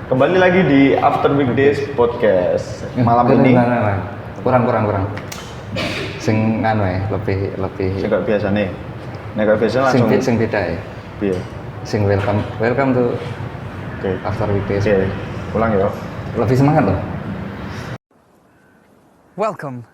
Kembali lagi di After Weekdays Podcast. Malam ini kurang. Sing anu ya, lebih sing gak biasa nih. Nek gak biasa langsung sing beda ya. Iya. Sing welcome to After Weekdays. Oke. Ulang ya. Lebih semangat loh. Welcome.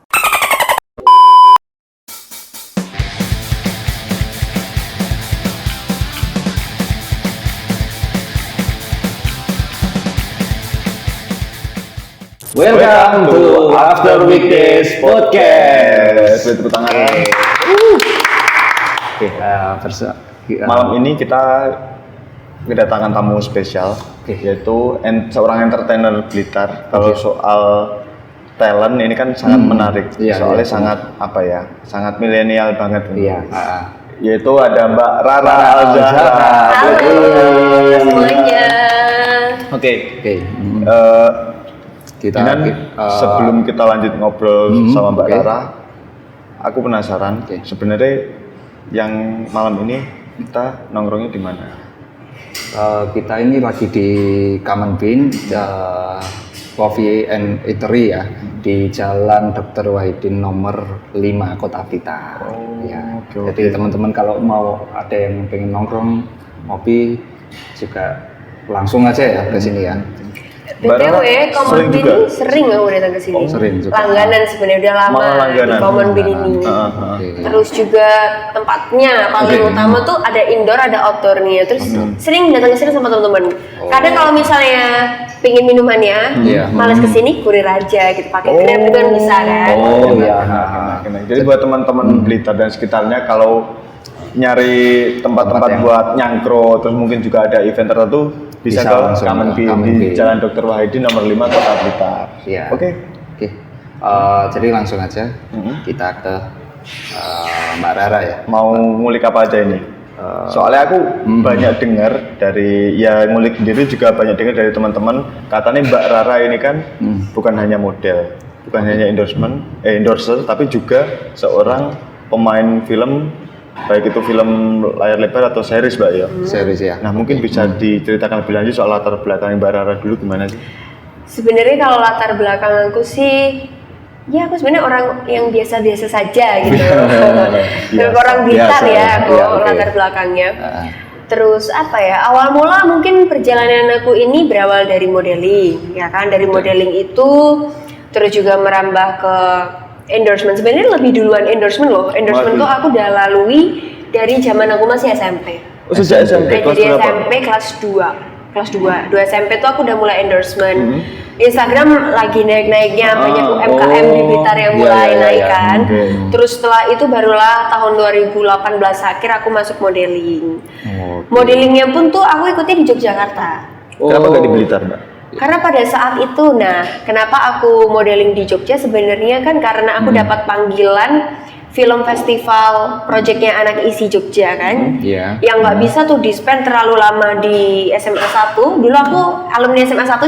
Welcome to After Weekdays Podcast. Tepuk tangan. Oke. Malam ini kita kedatangan tamu spesial, yaitu seorang entertainer Blitar. Kalau soal talent ini kan sangat menarik, soalnya sangat sangat milenial banget. Iya. Yaitu ada Mbak Rara Al-Zahra. Halo semuanya. Oke. Sebelum kita lanjut ngobrol sama Mbak Rara, aku penasaran sebenarnya yang malam ini kita nongkrongnya di mana? Kita ini lagi di Common Bean, Coffee and Eatery ya, di Jalan Dr. Wahidin nomor 5 Kota Blitar. Jadi teman-teman kalau mau ada yang pengen nongkrong, ngopi juga langsung aja ya ke sini ya. BTW, Common Bean sering aku datang ke sini. Sering juga. Langganan sebenarnya udah lama di Common Bean ini. Terus juga tempatnya paling utama tuh ada indoor, ada outdoornya. Terus sering datang ke sini sama teman-teman. Kadang kalau misalnya pingin minumannya, males kesini kurir aja gitu, pakai Grab juga bisa kan. Jadi buat teman-teman Blitar dan sekitarnya kalau nyari tempat-tempat buat nyangkro, terus mungkin juga ada event tertentu, bisa ke Common Bean di Jalan Dr. Wahidin nomor 5 Kota Blitar. Oke. Jadi langsung aja kita ke Mbak Rara ya. Mau ngulik apa aja ini? Soalnya aku banyak dengar dari ngulik sendiri juga banyak dengar dari teman-teman, katanya Mbak Rara ini kan bukan hanya model, bukan hanya endorser, tapi juga seorang pemain film, baik itu film layar lebar atau series, Mbak ya? Series ya. Nah, mungkin bisa diceritakan lebih lanjut soal latar belakang Mbak Rara dulu gimana sih? Sebenarnya kalau latar belakang aku sih, ya aku sebenarnya orang yang biasa-biasa saja gitu. Orang Blitar ya aku latar belakangnya. Terus awal mula mungkin perjalanan aku ini berawal dari modeling, ya kan? Dari modeling itu terus juga merambah ke endorsement. Sebenarnya lebih duluan endorsement loh. Endorsement tuh aku udah lalui dari zaman aku masih SMP. Sejak SMP kelas berapa? SMP kelas 2. Kelas 2 SMP tuh aku udah mulai endorsement. Instagram lagi naik-naiknya, banyak UMKM di Blitar yang mulai naik kan. Terus setelah itu barulah tahun 2018 akhir aku masuk modeling. Modelingnya pun tuh aku ikutnya di Yogyakarta. Kenapa nggak di Blitar, Mbak? Karena pada saat itu, kenapa aku modeling di Jogja sebenarnya kan karena aku dapat panggilan film festival proyeknya Anak Isi Jogja kan, yang nggak bisa tuh di-spend terlalu lama di SMA 1. Dulu aku alumni SMA 1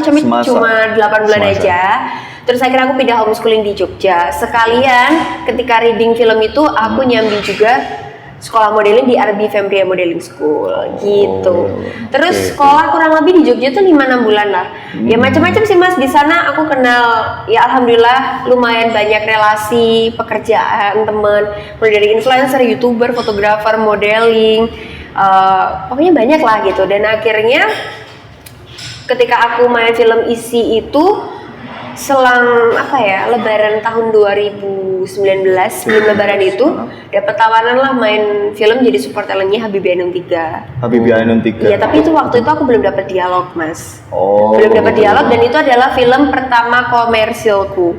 cuma 8 bulan aja. Terus akhirnya aku pindah homeschooling di Jogja. Sekalian ketika reading film itu aku nyambi juga sekolah modeling di Arbi Fembria Modeling School gitu. Terus sekolah kurang lebih di Jogja tuh 5-6 bulan lah. Ya macam-macam sih Mas, di sana aku kenal ya alhamdulillah lumayan banyak relasi, pekerjaan, teman, mulai dari influencer, YouTuber, fotografer, modeling, pokoknya banyak lah gitu. Dan akhirnya ketika aku main film Isi itu selang Lebaran tahun 2019, sebelum Lebaran itu dapat tawaran lah main film jadi support talentnya Habibie Ainun 3. Iya, tapi itu waktu itu aku belum dapat dialog, Mas. Belum dapat dialog, dan itu adalah film pertama komersilku.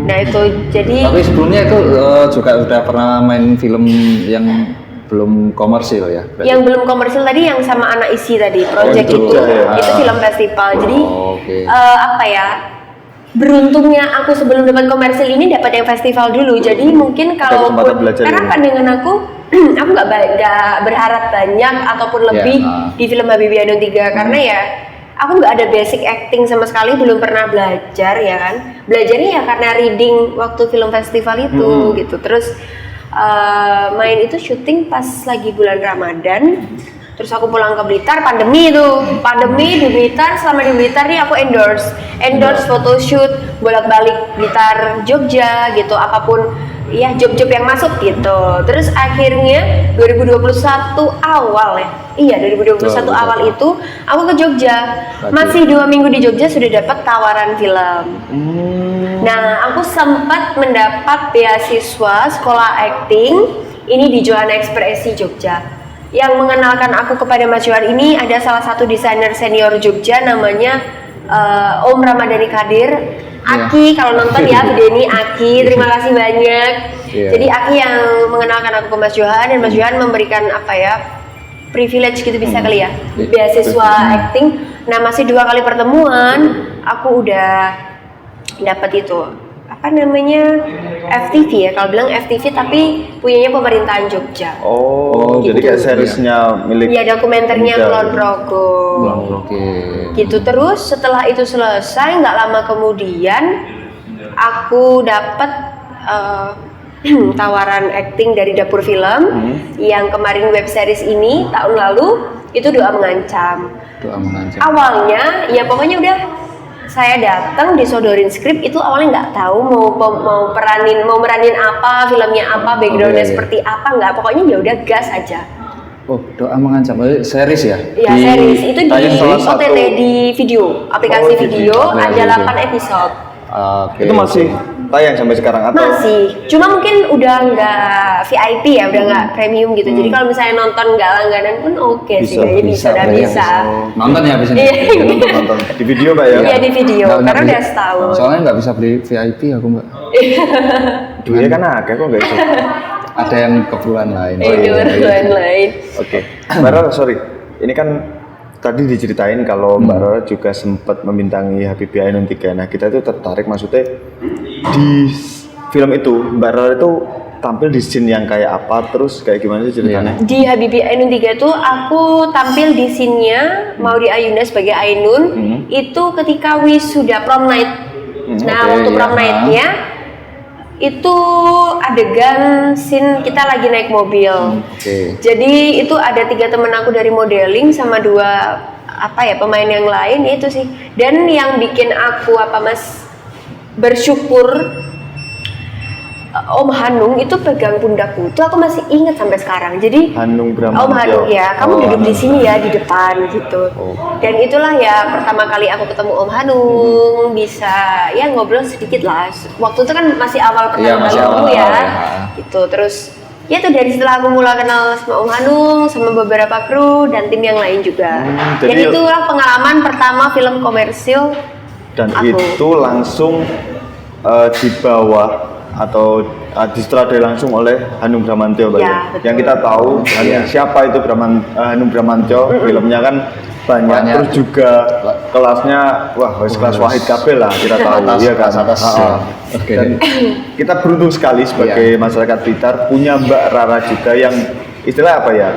Nah itu jadi. Tapi sebelumnya itu juga udah pernah main film yang belum komersil ya? Berarti? Yang belum komersil tadi yang sama Anak Isi tadi, project itu film festival. Jadi beruntungnya aku sebelum dapat komersil ini dapat yang festival dulu. Jadi mungkin kalau karena pandangan aku nggak berharap banyak ataupun lebih di film Habibie Ainun 3 karena ya aku nggak ada basic acting sama sekali, belum pernah belajar ya kan. Belajarnya ya karena reading waktu film festival itu gitu. Terus main itu syuting pas lagi bulan Ramadan. Terus aku pulang ke Blitar, pandemi di Blitar. Selama di Blitar nih aku endorse photoshoot bolak-balik Blitar Jogja gitu, apapun ya job-job yang masuk gitu. Terus akhirnya 2021 awal ya, iya 2021 awal itu aku ke Jogja. Masih 2 minggu di Jogja sudah dapat tawaran film. Nah, aku sempat mendapat beasiswa sekolah acting ini di Johana Ekspresi Jogja. Yang mengenalkan aku kepada Mas Johan ini ada salah satu desainer senior Jogja namanya Om Ramadhani Kadir. Aki, kalau nonton ya video ini Aki, terima kasih banyak. Jadi Aki yang mengenalkan aku ke Mas Johan, dan Mas Johan memberikan apa ya, privilege gitu bisa kali ya, beasiswa acting. Nah, masih 2 kali pertemuan aku udah dapat itu apa namanya, FTV ya, kalau bilang FTV tapi punyanya pemerintahan Jogja. Gitu. Jadi kayak seriesnya milik. Iya, dokumenternya Kulon Progo. Gitu. Terus setelah itu selesai, nggak lama kemudian aku dapat tawaran acting dari Dapur Film yang kemarin web series ini tahun lalu itu Doa Mengancam. Awalnya ya pokoknya udah saya datang disodorin skrip, itu awalnya nggak tahu mau meranin apa, filmnya apa, backgroundnya seperti apa, nggak, pokoknya ya udah gas aja. Doa Mengancam series ya? Iya, series itu di OTT di video, aplikasi video, ada 8 episode. Itu masih tayang sampai sekarang atau? Masih, cuma mungkin udah nggak VIP ya, udah nggak premium gitu. Jadi kalau misalnya nonton nggak langganan pun oke sih, kayaknya bisa. Nonton ya bisa. Nonton di video Mbak ya? Iya di video, karena udah setahun. Soalnya nggak bisa beli VIP aku Mbak. Duitnya kan agak kok nggak bisa. Ada yang keperluan lain. Keperluan lain. Oke, Mbak Rara, sorry, ini kan tadi diceritain kalau Mbak Rara juga sempat membintangi Habibie Ainun 3. Nah, kita itu tertarik, maksudnya di film itu Mbak Rara itu tampil di scene yang kayak apa, terus kayak gimana sih ceritanya? Di Habibie Ainun 3 itu aku tampil di scene-nya Maudy Ayunda sebagai Ainun itu ketika wisuda prom night. Nah, waktu prom night-nya itu adegan scene kita lagi naik mobil. Jadi itu ada 3 temen aku dari modeling sama 2 pemain yang lain itu sih. Dan yang bikin aku bersyukur, Om Hanung itu pegang pundakku, itu aku masih ingat sampai sekarang. Jadi Hanung Bramantyo. Om Hanung ya, kamu duduk di sini ya di depan gitu. Dan itulah ya pertama kali aku ketemu Om Hanung, bisa ya ngobrol sedikit lah. Waktu itu kan masih awal pertama kali ketemu ya. Gitu. Terus ya tuh dari setelah aku mulai kenal sama Om Hanung, sama beberapa kru dan tim yang lain juga. Dan itulah pengalaman pertama film komersil. Dan itu langsung di bawah atau disutradarai langsung oleh Hanung Bramantyo Mbak ya. Yang kita tahu siapa itu Hanung Bramantyo, filmnya kan banyak, terus juga kelasnya kelas Wahid Kabel lah kita tahu. Iya kan. Dan kita beruntung sekali sebagai masyarakat Blitar punya Mbak Rara juga yang istilah apa ya,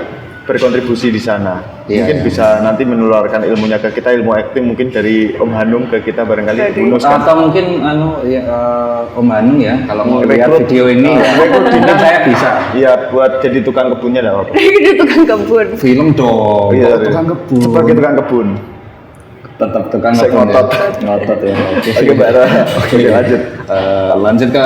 berkontribusi di sana. Mungkin bisa nanti menularkan ilmunya ke kita, ilmu acting mungkin dari Om Hanung ke kita barangkali bonus kan. Atau mungkin Om Hanung ya, kalau mau lihat video ini mungkin saya bisa. Iya, buat jadi tukang kebunnya enggak apa-apa. Jadi tukang kebun. Film dong. Tukang kebun. Sebagai tukang kebun. Tetap tukang ngotot ya. Oke Mbak Rara. Oke, lanjut. Lanjut ke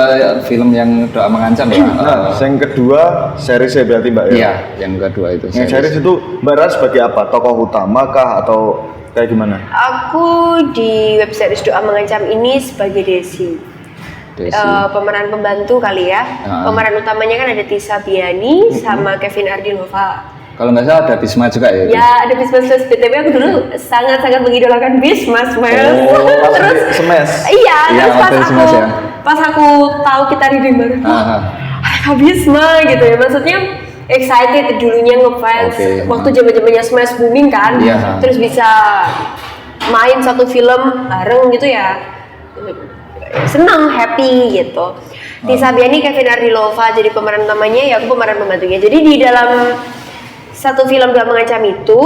film yang Doa Mengancam ya. Nah, yang kedua series ya berarti Mbak ya? Iya, yang kedua itu. Yang series itu Mbak Rara sebagai apa? Tokoh utama kah atau kayak gimana? Aku di web series Doa Mengancam ini sebagai Desi. Pemeran pembantu kali ya. Pemeran utamanya kan ada Tisa Biani sama Kevin Ardinova. Kalau nggak salah ada Bisma juga ya? Ya, ada Bisma Smash. BTW aku dulu sangat-sangat mengidolakan Bisma Smash. Terus Smash? Iya, terus pas aku tahu kita reading baru, Kak Bisma gitu ya, maksudnya excited dulunya ngefans. Waktu zaman-zamannya Smash booming kan, terus bisa main satu film bareng gitu ya, senang, happy gitu. Tisa Biani, Kevin Ardilova jadi pemeran utamanya, ya aku pemeran pembantunya. Jadi di dalam satu film Doa Mengancam itu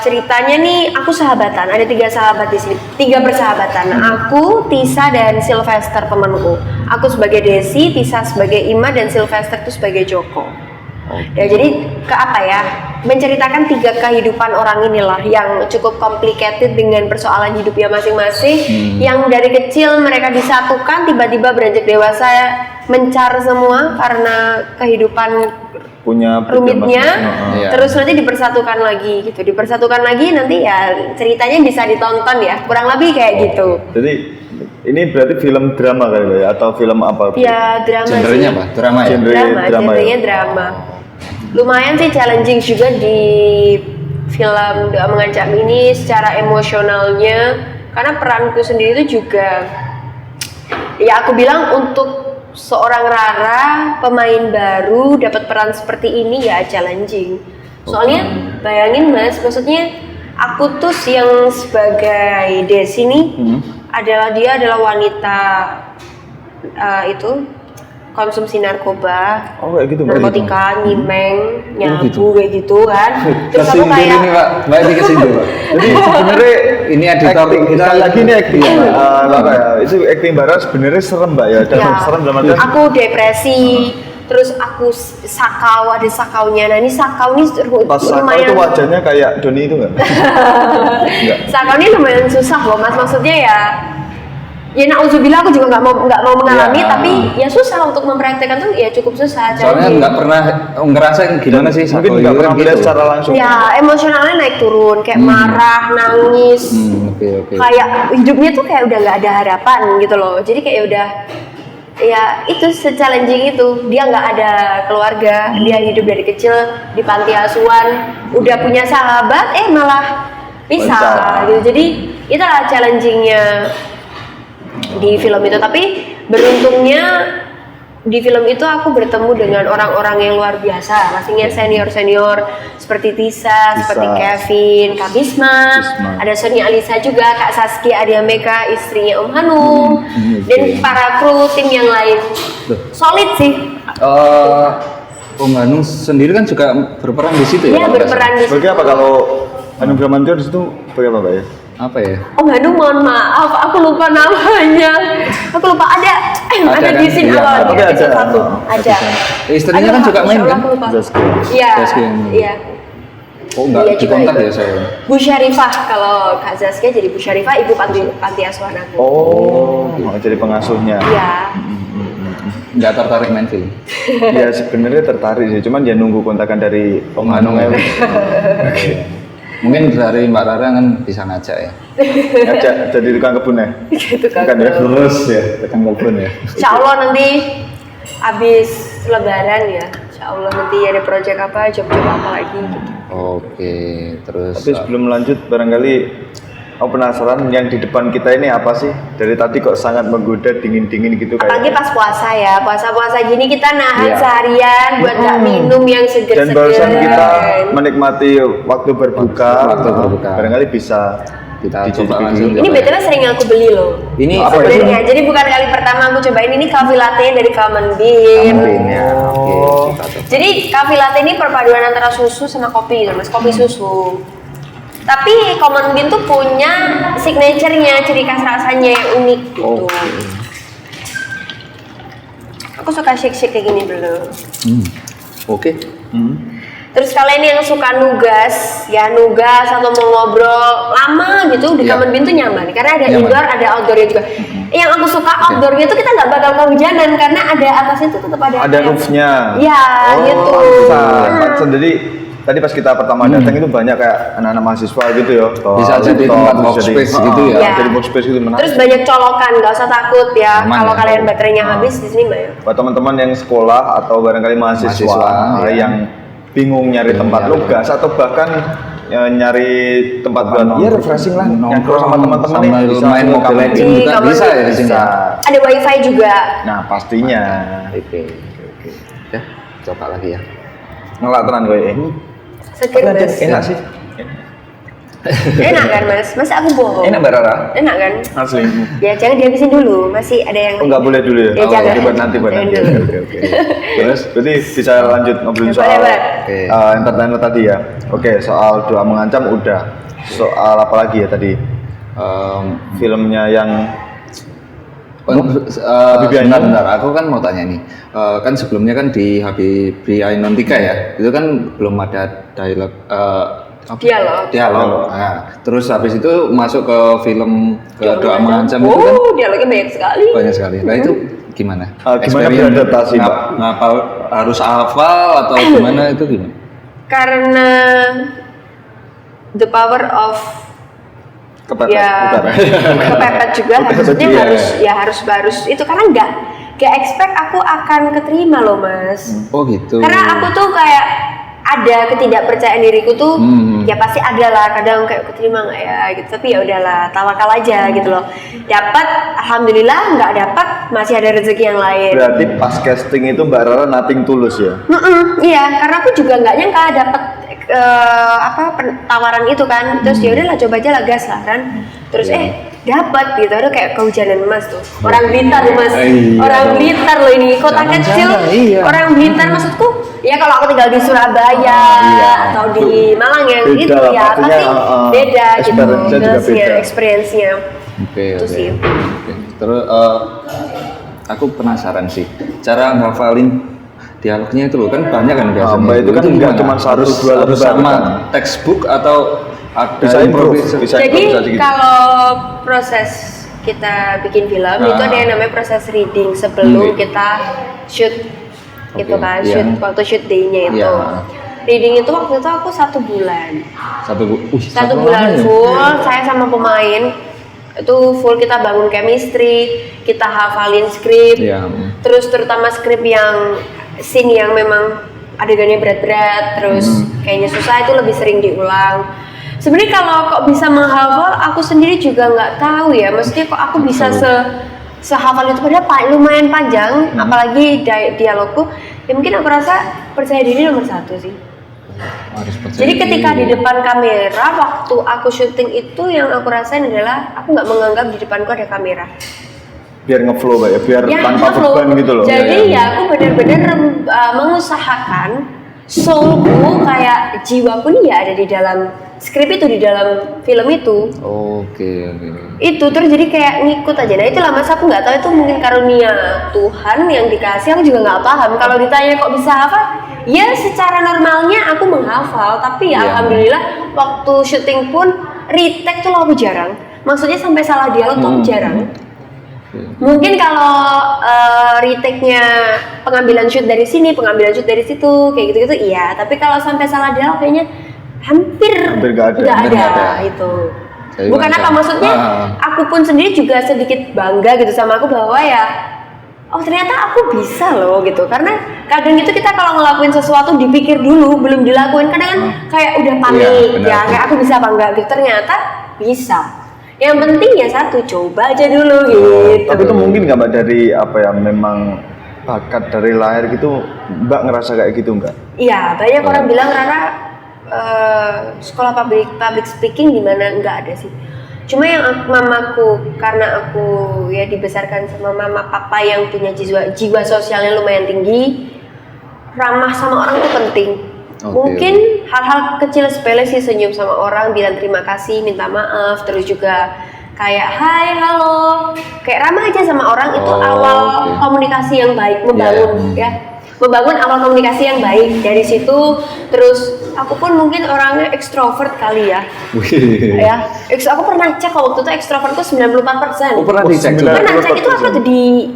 ceritanya nih aku sahabatan, ada 3 sahabat di sini, 3 persahabatan. Aku, Tisa dan Sylvester temanku. Aku sebagai Desi, Tisa sebagai Ima dan Sylvester itu sebagai Joko. Ya jadi ke apa ya? menceritakan 3 kehidupan orang inilah yang cukup complicated dengan persoalan hidupnya masing-masing. Yang dari kecil mereka disatukan, tiba-tiba beranjak dewasa mencar semua karena kehidupan punya rumitnya, Iya. terus nanti dipersatukan lagi gitu, nanti ya ceritanya bisa ditonton ya, kurang lebih kayak gitu. Jadi ini berarti film drama kali ya atau film apa? Ya drama Genrenya sih. apa? Drama ya? Genrenya drama. Lumayan sih challenging juga di film Doa Mengancam ini secara emosionalnya, karena peranku sendiri itu juga, ya aku bilang untuk seorang Rara pemain baru dapat peran seperti ini ya challenging. Soalnya bayangin Mas, maksudnya aku tuh yang sebagai Desi nih dia adalah wanita itu konsumsi narkoba, Oh kayak gitu berarti. narkotika, nyimeng, nyabu gitu. kayak gitu kan. Terus aku Kesindir ini kayak Pak, Mbak ini kesindir Pak. Jadi sebenarnya Ini editor acting, kita sekali lagi ini acting Mbak ya. Itu acting Mbak Rara sebenarnya serem Mbak ya. ya, Serem dalam artian aku depresi, terus aku sakau, ada sakaunya. Nah ini sakau ini pas Sakau lumayan, itu wajahnya kayak Doni itu nggak? Nggak. sakau ini lumayan susah loh Mas, maksudnya ya na'udzubillah aku juga nggak mau mengalami, Ya. tapi ya susah untuk mempraktekkan tuh ya cukup susah. Soalnya Jadi, nggak pernah ngerasain gimana sih Mungkin Sako nggak itu pernah kan melihat gitu. secara langsung. ya emosionalnya naik turun, kayak marah, nangis, Oke. kayak hidupnya tuh kayak udah nggak ada harapan gitu loh. Jadi kayak udah, ya itu se-challenging itu, dia nggak ada keluarga, dia hidup dari kecil di panti asuhan, udah punya sahabat malah pisah Pisah. gitu. Jadi itulah challengingnya di film itu. Tapi beruntungnya di film itu aku bertemu dengan orang-orang yang luar biasa, pastinya senior seperti Tisa, seperti Kevin, Kak Bisma, ada Sonia Alisa juga, Kak Saskia Adia Meka, istrinya Om Hanum, dan para kru tim yang lain. Solid sih. Om Hanung sendiri kan juga berperan di situ ya? Iya, kalau nggak berperan di Sebagai apa kalau Hanum Bramantyo di situ sebagai apa Mbak ya? salah. Apa ya? Om Hanum, mohon maaf, aku lupa namanya. Aku lupa ada Ada di kan? scene Iya, awal tapi di ada. episode 1. Ada. Istrinya kan juga main insya Allah kan? aku lupa. Zaskia. Iya. Zaskia yang main. Iya. Oh nggak Iya, juga dikontak ikut. ya saya? Bu Syarifah, kalau Kak Zaskia jadi Bu Syarifah, ibu panti asuhan aku. Mau jadi pengasuhnya. Iya. Nggak tertarik main film? Ya sebenarnya tertarik sih, cuman dia nunggu kontakan dari Om Hanung ya. Mungkin dari Mbak Rara kan bisa ngajak ya? Ngajak jadi tukang kebun ya. Gitu kan. Bukan ya, lurus ya, tukang kebun ya. Insya Allah nanti habis Lebaran ya. Insya Allah nanti ada proyek apa, job-job apa lagi gitu. Oke, terus Tapi sebelum lanjut barangkali aku penasaran yang di depan kita ini apa sih? Dari tadi kok sangat menggoda dingin-dingin gitu Apalagi kayak. pas puasa ya, puasa-puasa gini kita nahan Iya. seharian buat nggak minum yang Dan seger-seger. barusan kita menikmati waktu berbuka. Waktu berbuka. Barangkali bisa kita dicicipi coba dulu. langsung. Ini BTW sering aku beli loh. Ini Apa itu? Sebenarnya, jadi bukan kali pertama aku cobain, ini coffee latte dari Common Bean. Amin ya. Oke, Oh. kita coba. Jadi coffee latte ini perpaduan antara susu sama kopi gitu mas, kopi susu. Tapi Common Bean tuh punya signature-nya, ciri khas rasanya yang unik gitu. Aku suka shake-shake kayak gini dulu. Oke. Terus kalian yang suka nugas atau mau ngobrol lama gitu di Iya. Common Bean tuh nyaman karena ada Nyaman. indoor, ada outdoornya juga. Yang aku suka outdoornya tuh kita nggak bakal kehujanan karena ada atasnya tuh tetap ada. Ada roofnya. Iya gitu. Pantesan. Jadi tadi pas kita pertama datang itu banyak kayak anak-anak mahasiswa gitu ya. Bisa jadi tempat workspace gitu ya. Iya. Jadi workspace gitu menarik. Terus banyak colokan, nggak usah takut ya. Aman Kalau ya. kalian baterainya habis di sini mbak. Buat teman-teman yang sekolah atau barangkali mahasiswa, Mahasiswa, yang bingung nyari tempat nugas atau bahkan nyari tempat buat ya refreshing lah, nongkrong sama teman-teman sambil nih, bisa main ke Mobile Common Legends Bean. juga Common bisa Bean ya di sini. Bisa. Ada wifi juga. Nah pastinya Oke. Ya, coba lagi ya. ngelak tenan gue. Seger mas. Enak sih. Enak kan mas? Masa aku bohong? Enak Mbak Rara. Enak kan? Asli. Ya jangan dihabisin dulu, masih ada yang. Oh nggak boleh dulu ya? Ya, jangan. Oke, buat nanti buat Jangan nanti. dulu. Oke. Terus berarti bisa lanjut ngobrolin soal Boleh. Oke. entertainer tadi ya. Oke, soal Doa Mengancam udah. Soal apa lagi ya tadi? Filmnya yang Bentar, aku kan mau tanya nih, kan sebelumnya kan di Habibie Ainun 3 ya, itu kan belum ada dialog. Nah, terus habis itu masuk ke film Doa Mengancam itu kan dialognya banyak sekali. Nah itu gimana? Gimana beradaptasi, Mbak? Ngapal harus hafal atau gimana itu gimana? Karena the power of kepepet juga maksudnya harus itu karena nggak expect aku akan keterima loh Mas. Oh gitu. Karena aku tuh kayak ada ketidakpercayaan diriku tuh ya pasti ada lah kadang kayak keterima nggak ya gitu, tapi ya udahlah tawakal aja gitu loh. Dapat alhamdulillah, nggak dapat masih ada rezeki yang lain. Berarti pas casting itu Mbak Rara nothing tulus ya? Iya, karena aku juga nggak nyangka dapat tawaran itu kan. Terus ya udahlah coba aja lah gas lah kan. Terus dapat gitu, ada kayak kehujanan emas tuh. Orang Blitar Mas, orang Blitar loh ini, kota kecil. Orang Blitar maksudku, ya kalau aku tinggal di Surabaya atau di Malang ya gitu ya pasti beda gitu, experience-nya. Itu sih. Terus aku penasaran sih, cara ngafalin dialognya itu loh kan banyak kan biasanya. Itu kan nggak cuma harus sama textbook atau ada improvisasi. Jadi kalau proses kita bikin film itu ada yang namanya proses reading sebelum kita shoot gitu kan, waktu shoot day-nya itu. Reading itu waktu itu aku 1 bulan. 1 bulan full, saya sama pemain itu full kita bangun chemistry, kita hafalin skrip, terus terutama skrip yang scene yang memang adegannya berat-berat, terus kayaknya susah itu lebih sering diulang. Sebenarnya kalau kok bisa menghafal, aku sendiri juga nggak tahu ya. Maksudnya kok aku bisa sehafal itu padahal lumayan panjang, apalagi dialogku. Ya mungkin aku rasa percaya diri nomor 1 sih. Jadi ketika di depan kamera, waktu aku syuting itu yang aku rasain adalah aku nggak menganggap di depanku ada kamera. Biar ngeflow Mbak ya, biar tanpa beban gitu loh. Jadi ya aku benar-benar mengusahakan soulku kayak jiwaku nih ya ada di dalam skrip itu, di dalam film itu. Oke. Itu terus jadi kayak ngikut aja. Nah itulah Mas, aku nggak tahu itu mungkin karunia Tuhan yang dikasih, aku juga nggak paham. Kalau ditanya kok bisa hafal, ya secara normalnya aku menghafal, tapi ya alhamdulillah waktu syuting pun retake tuh aku jarang. Maksudnya sampai salah dialog tuh jarang. Mungkin kalau retake-nya pengambilan shoot dari sini, pengambilan shoot dari situ, kayak gitu-gitu iya. Tapi kalau sampai salah dialog kayaknya hampir nggak ada itu. Bukan apa maksudnya, aku pun sendiri juga sedikit bangga gitu sama aku bahwa ya, oh ternyata aku bisa loh gitu. Karena kadang itu kita kalau ngelakuin sesuatu dipikir dulu, belum dilakuin kadang kan kayak udah panik ya, kayak aku bisa apa enggak gitu. Ternyata bisa. Yang penting ya satu, coba aja dulu gitu. Tapi itu mungkin nggak Mbak dari apa ya, memang bakat dari lahir gitu, Mbak ngerasa kayak gitu nggak? Iya, banyak orang bilang Rara sekolah public speaking di mana nggak ada sih. Cuma yang mamaku, karena aku ya dibesarkan sama mama papa yang punya jiwa sosialnya lumayan tinggi, ramah sama orang itu penting. Mungkin hal-hal kecil sepele sih, senyum sama orang, bilang terima kasih, minta maaf, terus juga kayak hai, halo, kayak ramah aja sama orang itu awal komunikasi yang baik, membangun awal komunikasi yang baik. Dari situ terus aku pun mungkin orangnya ekstrovert kali ya. Aku pernah cek waktu itu ekstrovertku 94%. Pernah dicek juga. Pernah cek itu apa tuh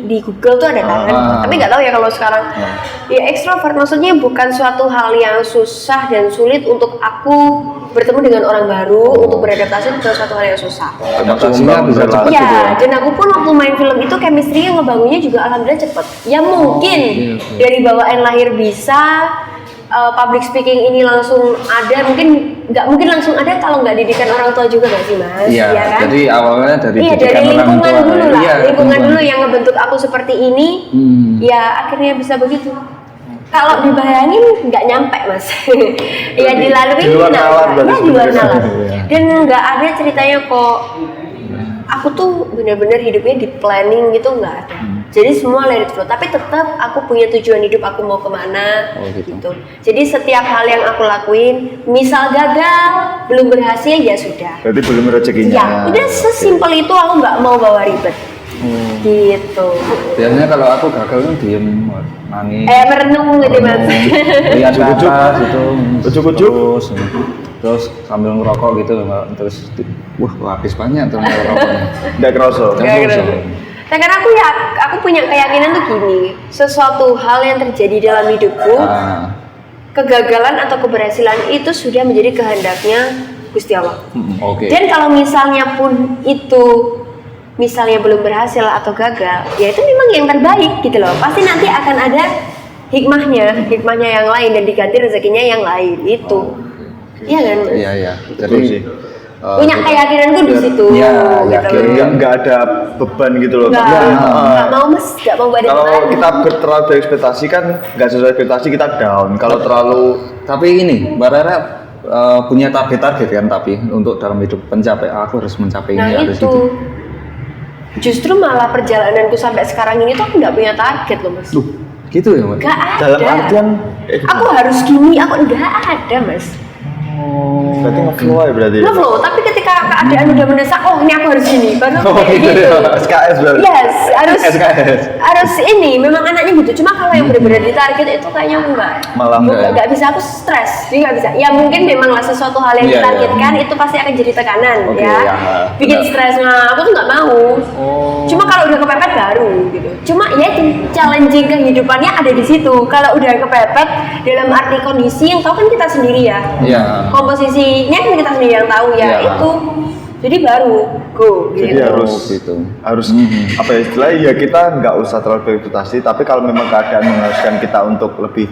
di Google tuh ada kan. Tapi nggak tahu ya kalau sekarang. Ya ekstrovert maksudnya bukan suatu hal yang susah dan sulit untuk aku bertemu dengan orang baru, untuk beradaptasi bukan suatu hal yang susah. Adaptasinya bisa cepat gitu ya. Dan aku pun waktu main film itu chemistry-nya ngebangunnya juga alhamdulillah cepet. Ya mungkin dari bawaan lahir bisa, public speaking ini langsung ada, mungkin nggak mungkin langsung ada kalau nggak didikan orang tua juga nggak sih Mas? Iya ya kan? Jadi awalnya dari dari lingkungan orang tua, dulu lah, lingkungan dulu yang ngebentuk aku seperti ini, ya akhirnya bisa begitu. Kalau dibayangin nggak nyampe Mas, ya dilalui di luar nalar, di luar nalar, dan nggak ada ceritanya kok. Aku tuh benar-benar hidupnya di planning gitu, nggak ada. Jadi semua let it flow, tapi tetap aku punya tujuan hidup, aku mau kemana gitu. Jadi setiap hal yang aku lakuin, misal gagal, belum berhasil ya sudah. Berarti belum rezekinya. Ya, udah sesimpel itu, aku nggak mau bawa ribet. Gitu. Biasanya kalau aku gagal kan diem nangis. Merenung gitu mas. Lihat ke atas itu. Ujuk-ujuk. Terus sambil ngerokok gitu, terus habis banyak tuh ngerokoknya. Nggak kerasa. Nah karena aku punya keyakinan tuh gini, sesuatu hal yang terjadi dalam hidupku, kegagalan atau keberhasilan itu sudah menjadi kehendaknya Gusti Allah. Dan kalau misalnya pun itu misalnya belum berhasil atau gagal, ya itu memang yang terbaik gitu loh. Pasti nanti akan ada hikmahnya yang lain dan diganti rezekinya yang lain itu. Iya kan? Iya. Jadi punya keyakinanku di situ. Iya, gitu. Nggak ada beban gitu loh. Nggak mau mas, nggak mau badan. Kalau kita terlalu berekspektasi kan nggak sesuai ekspektasi kita down. Kalau terlalu tapi ini Mbak Rara punya target kan, tapi untuk dalam hidup aku harus mencapai ini, harus itu. Justru malah perjalananku sampai sekarang ini tuh aku nggak punya target loh mas. Gitu ya mas? Nggak ada. Dalam artian aku harus gini, aku nggak ada mas. Berarti nge-flow ya berarti. Nge-flow, tapi ketika keadaan udah mendesak, ini aku harus gini, baru kayak gitu. SKS berarti. Yes, harus ini. Memang anaknya gitu. Cuma kalau yang benar-benar ditarget itu kayaknya malah nggak bisa. Aku stres, jadi nggak bisa. Ya mungkin memanglah sesuatu hal yang ditargetkan itu pasti akan jadi tekanan, bikin stres. Nah, aku tuh nggak mau. Cuma kalau udah kepepet baru gitu. Cuma ya challenging kehidupannya ada di situ. Kalau udah kepepet dalam arti kondisi yang tahu kan kita sendiri ya. Komposisinya kan kita sendiri yang tahu itu. Jadi baru go gitu. Jadi harus apa ya istilahnya, ya kita nggak usah terlalu berekspektasi, tapi kalau memang keadaan mengharuskan kita untuk lebih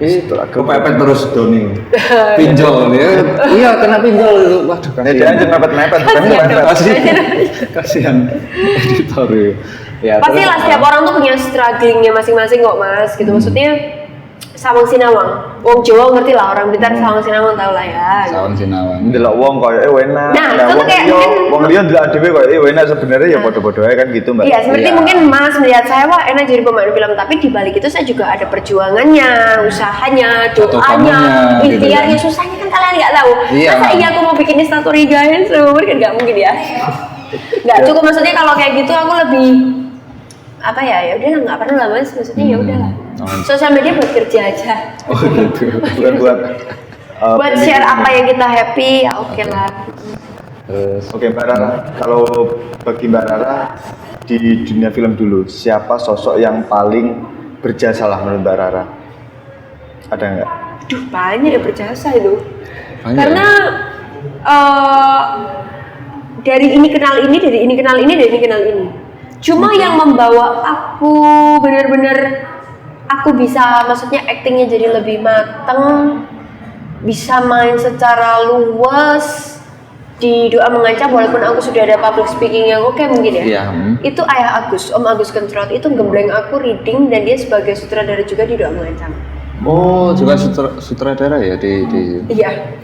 kepepet terus Doni pinjol ya. Iya, kena pinjol itu. Waduh, kasihan aja mepet-mepet. Kasihan editor ya. Pastilah setiap orang tuh punya strugglingnya masing-masing kok mas gitu. Maksudnya Sawang Sinawang, wong Jawa ngerti lah, orang Blitar Sawang Sinawang tau lah ya. Sawang Sinawang. Ndelok wong koyo enak. Nah, itu tuh kayak wong liya ndelok dhewe koyo enak sebenarnya ya padha-padha ae kan gitu, Mbak. Iya, seperti mungkin Mas melihat saya wah enak jadi pemain film, tapi di balik itu saya juga ada perjuangannya, usahanya, doanya, ikhtiarnya, susahnya kan kalian nggak tahu. Masa iya aku mau bikin instastory guys, kan nggak mungkin ya. Nggak cukup, maksudnya kalau kayak gitu aku lebih apa ya udah nggak perlu lah mas, maksudnya ya udahlah. Sosial media buat kerja aja. Gitu. Bukan buat share apa yang kita happy, ya oke lah. Oke Mbak Rara, kalau bagi Mbak Rara di dunia film dulu, siapa sosok yang paling berjasa lah menurut Mbak Rara? Ada nggak? Duh banyak yang berjasa itu. Karena dari ini kenal ini, dari ini kenal ini, dari ini kenal ini. Cuma yang membawa aku benar-benar aku bisa, maksudnya actingnya jadi lebih mateng, bisa main secara luas di Doa Mengancam, walaupun aku sudah ada public speaking yang oke mungkin ya. Itu Ayah Agus, Om Agus Kentrot itu gembleng aku reading, dan dia sebagai sutradara juga di Doa Mengancam. Oh, juga sutradara ya di Iya.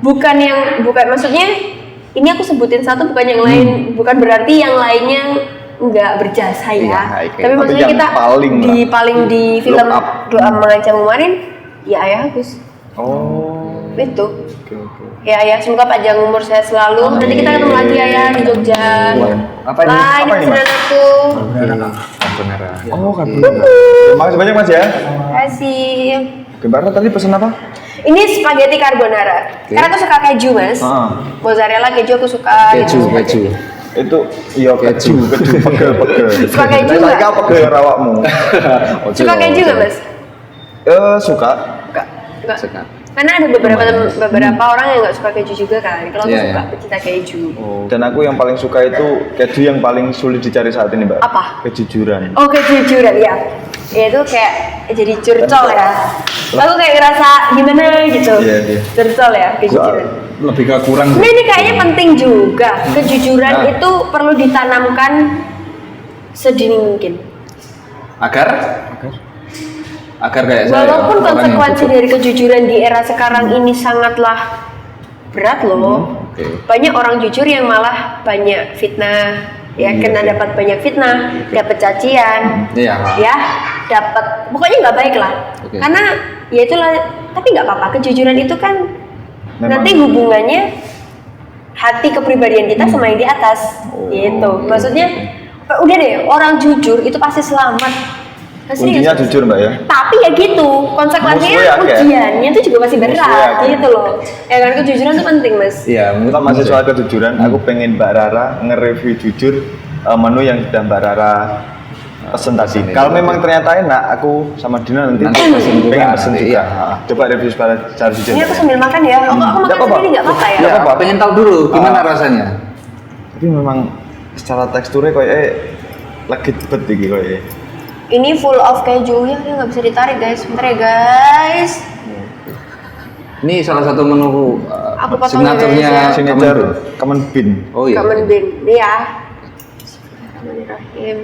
Bukan maksudnya ini aku sebutin satu, bukan yang lain, bukan berarti yang lainnya nggak berjasa ya. Tapi maksudnya kita paling di film Doa Mengancam kemarin ya Ayah Agus. Itu. Ya semoga panjang umur saya selalu. Nanti kita ketemu lagi ya di Jogja. Apa ini? Ini pesanan aku. Terima kasih banyak Mas ya. Terima kasih. Gimana tadi pesan apa? Ini spaghetti carbonara. Karena aku suka keju mas. Mozzarella keju aku suka. Keju. Itu iya keju pegel. Suka keju nggak? Saya pegel rawakmu. Suka keju nggak mas? Suka. Suka. Karena ada beberapa orang yang nggak suka keju juga kan. Kalau aku suka pecinta keju. Dan aku yang paling suka itu keju yang paling sulit dicari saat ini Mbak. Apa? Kejujuran. Oh kejujuran ya. Ya itu kayak jadi curcol ya. Aku kayak ngerasa gimana gitu. Curcol ya kejujuran. Lebih ke kurang. Nah ini kayaknya penting juga. Kejujuran itu perlu ditanamkan sedini mungkin. Agar kayak saya. Walaupun konsekuensi dari kejujuran di era sekarang ini sangatlah berat loh. Banyak orang jujur yang malah banyak fitnah. Ya kena dapat banyak fitnah, dapat cacian, ya dapat pokoknya nggak baik lah. Karena ya itulah, tapi nggak apa-apa, kejujuran itu kan memang nanti hubungannya hati kepribadian kita sama yang di atas gitu. Maksudnya udah deh, orang jujur itu pasti selamat. Kuncinya jujur mbak ya. Tapi ya gitu, konsekuensinya ujiannya tuh juga masih berat gitu loh. Ya kan, kejujuran itu penting mas. Iya, kita masih soal kejujuran. Aku pengen Mbak Rara nge-review jujur menu yang sudah Mbak Rara pesen tadi. Kalau memang ternyata enak, aku sama Dina nanti pesen juga. Coba review secara jujur. Ini aku sambil makan ya. Aku makan sendiri nggak apa-apa ya. Ya, pengen tahu dulu gimana rasanya. Tapi memang secara teksturnya kayak legit bet iki kayak. Ini full of keju ya, nggak bisa ditarik guys. Bentar ya guys. Ini salah satu menu signaturenya Common Bean. Oh iya. Common Bean, ini ya. Bismillahirrahmanirrahim.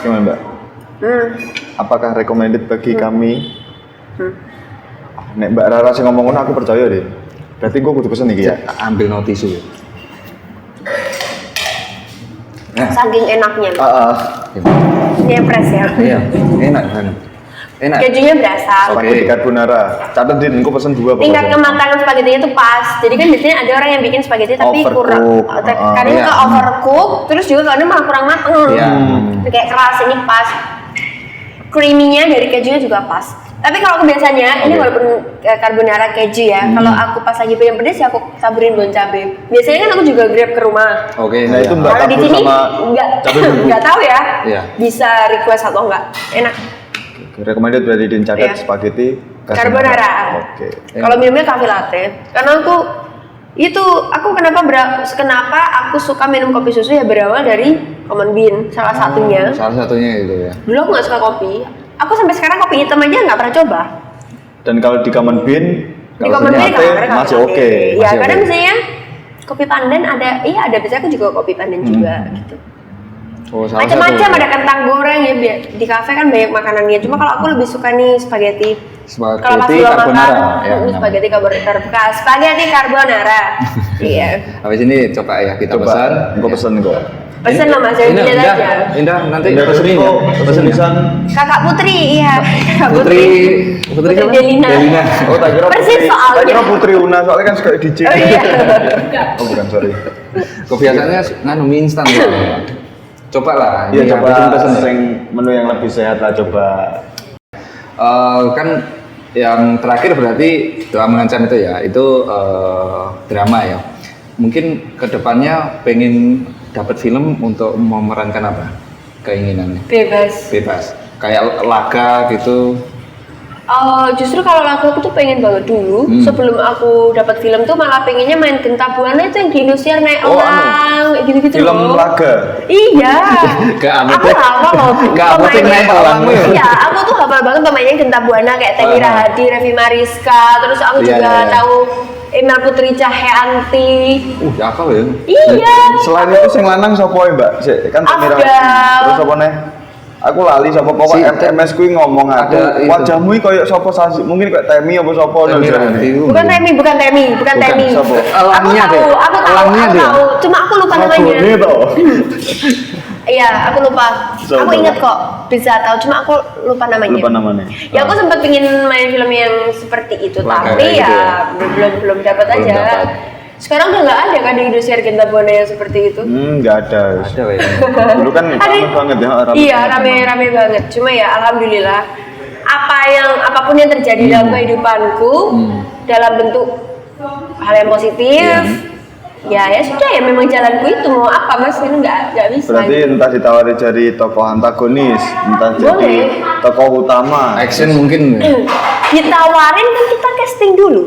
Gimana mbak? Apakah recommended bagi kami? Nek Mbak Rara sih ngomong aku percaya deh. Berarti gue kudu pesen nih ya. Ambil notisu ya. Saking enaknya. Nyepres ya. Iya, enak banget. Enak. Kejunya berasa. Spaghetti carbonara. Catat din, gue pesen 2. Tingkat kematangan spaghettinya tuh pas. Jadi kan biasanya ada orang yang bikin spaghetti tapi kurang. Kadang ke overcook, terus juga kadang malah kurang mateng. Kayak keras, ini pas. Creamy-nya dari kejunya juga pas. Tapi kalau aku biasanya, ini walaupun carbonara keju ya, kalau aku pas lagi pengen pedes ya aku taburin daun cabai. Biasanya kan aku juga grab ke rumah. Nah itu mbak kalau di sini nggak tahu ya, bisa request atau enggak. Enak. Recommended berarti din catat spaghetti carbonara. Kalau minumnya cafe latte, karena aku kenapa aku suka minum kopi susu ya berawal dari Common Bean salah satunya. Salah satunya itu ya. Dulu aku nggak suka kopi. Aku sampai sekarang kopi hitam aja nggak pernah coba. Dan kalau di Common Bean, masih oke. Ya kadang misalnya kopi pandan ada, biasanya aku juga kopi pandan juga gitu. Macam-macam ada kentang goreng ya, di kafe kan banyak makanannya. Cuma kalau aku lebih suka nih spaghetti. Kalau pas belum makan, spaghetti carbonara. Iya. Habis ini coba ya kita pesan. Gue pesen kok. Pesen lah mas, yang pilih aja. Indah nanti pesenin ya. Pesan. Kakak Putri, iya. Putri siapa? Delina. Oh tak kira persis soalnya. Tak kira Putri Una soalnya kan suka DJ. Oh iya. Oh bukan, sorry. Kebiasaannya nganu mie instan ya. Coba lah. Iya coba pesen menu yang lebih sehat lah coba. Kan yang terakhir berarti Doa Mengancam itu ya, itu drama ya. Mungkin kedepannya pengen dapat film untuk memerankan apa keinginannya? Bebas. Kayak laga gitu. Justru kalau lagu aku tuh pengen banget dulu sebelum aku dapat film tuh malah pengennya main Genta Buana itu yang di Indosiar naik elang gitu-gitu film loh. laga? Iya. Aku hafal loh. Naik elang. Iya, aku tuh hafal banget pemainnya Genta Buana kayak Temi Rahadi, Revi Mariska, terus aku juga tahu Emel Putri Cahyanti. Apa ya? Iya. Selain itu sing lanang sapa ya, Mbak? Kan Temi Rahadi. Terus sapa neh? Aku lali sapa pokok MS kuwi ngomong aku. Wajahmu iki koyo sapa sasi? Mungkin kayak Temi apa sapa lho. Bukan Temi. Elangnya deh. Aku tahu. Cuma aku lupa namanya. Iya, aku lupa. Aku ingat kok, bisa tahu. Cuma aku lupa namanya. Ya aku sempat pingin main film yang seperti itu, tapi ya belum dapat aja. Sekarang udah nggak ada kan di Indosiar Genta Buana yang seperti itu? Nggak ada. Dulu kan rame banget ya. Iya, rame banget. Cuma ya alhamdulillah, apapun yang terjadi dalam kehidupanku dalam bentuk hal yang positif. Ya sudah ya memang jalanku itu mau apa mas ini nggak bisa. Berarti gitu. Entah ditawari jadi tokoh antagonis, entah jadi tokoh utama, action mungkin. Ditawarin kan kita casting dulu.